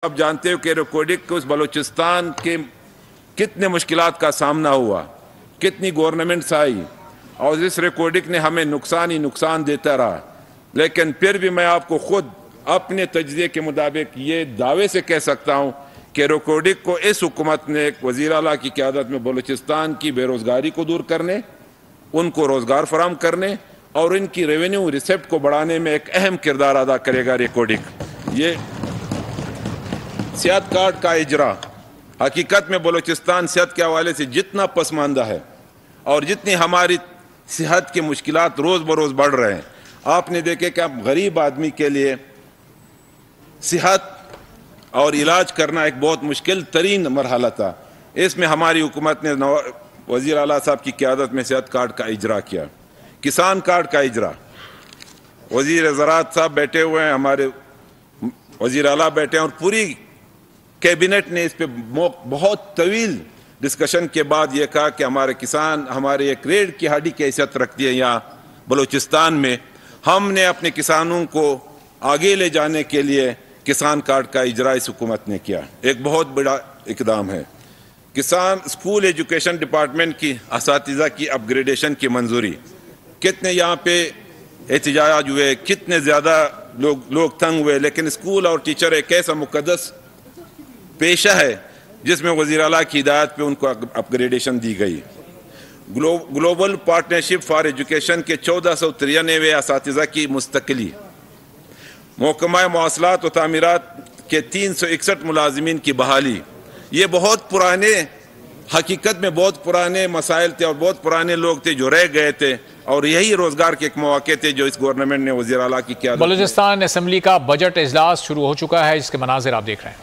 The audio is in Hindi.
आप जानते हो कि रिकॉर्डिंग को उस बलूचिस्तान के कितने मुश्किलात का सामना हुआ, कितनी गवर्नमेंट्स आई और इस रिकॉर्डिंग ने हमें नुकसान ही नुकसान देता रहा। लेकिन फिर भी मैं आपको खुद अपने तजज़िये के मुताबिक ये दावे से कह सकता हूँ कि रिकॉर्डिंग को इस हुकूमत ने वज़ीर आला की क़यादत में बलूचिस्तान की बेरोज़गारी को दूर करने, उनको रोज़गार फराहम करने और इनकी रेवेन्यू रिसिप्ट को बढ़ाने में एक अहम किरदार अदा करेगा। रिकॉर्डिंग ये सेहत कार्ड का इजरा, हकीकत में बलूचिस्तान सेहत के हवाले से जितना पसमानदा है और जितनी हमारी सेहत की मुश्किलात रोज़ बरोज़ बढ़ रहे हैं, आपने देखे कि अब गरीब आदमी के लिए सेहत और इलाज करना एक बहुत मुश्किल तरीन मरहला था। इसमें हमारी हुकूमत ने वज़ीर आला साहब की क़यादत में सेहत कार्ड का इजरा किया, किसान कार्ड का इजरा। वज़ीर ज़राअत साहब बैठे हुए हैं, हमारे वज़ीर आला बैठे हैं और पूरी कैबिनेट ने इस पे बहुत तवील डिस्कशन के बाद ये कहा कि हमारे किसान हमारे एक रीढ़ की हड्डी की हैसियत रखती है यहाँ बलूचिस्तान में। हमने अपने किसानों को आगे ले जाने के लिए किसान कार्ड का इजरा इस हुकूमत ने किया, एक बहुत बड़ा इकदाम है। किसान स्कूल एजुकेशन डिपार्टमेंट की असातिज़ा की अपग्रेडेशन की मंजूरी, कितने यहाँ पे एहतजाज हुए, कितने ज़्यादा लोग तंग हुए, लेकिन स्कूल और टीचर एक ऐसा मुकद्दस पेशा है जिसमें वज़ीर आला की हिदायत पे उनको अपग्रेडेशन दी गई। ग्लोबल पार्टनरशिप फॉर एजुकेशन के 1493वें असातिज़ा की मुस्तकिली, महकमा मवासलात व तामीरात के 361 मुलाजिमीन की बहाली। ये बहुत पुराने, हकीकत में बहुत पुराने मसाइल थे और बहुत पुराने लोग थे जो रह गए थे और यही रोजगार के एक मौके थे जो इस गवर्नमेंट ने वज़ीर आला की क़यादत। बलूचिस्तान असेंबली का बजट इजलास शुरू हो चुका है, जिसके मनाजिर आप देख रहे हैं।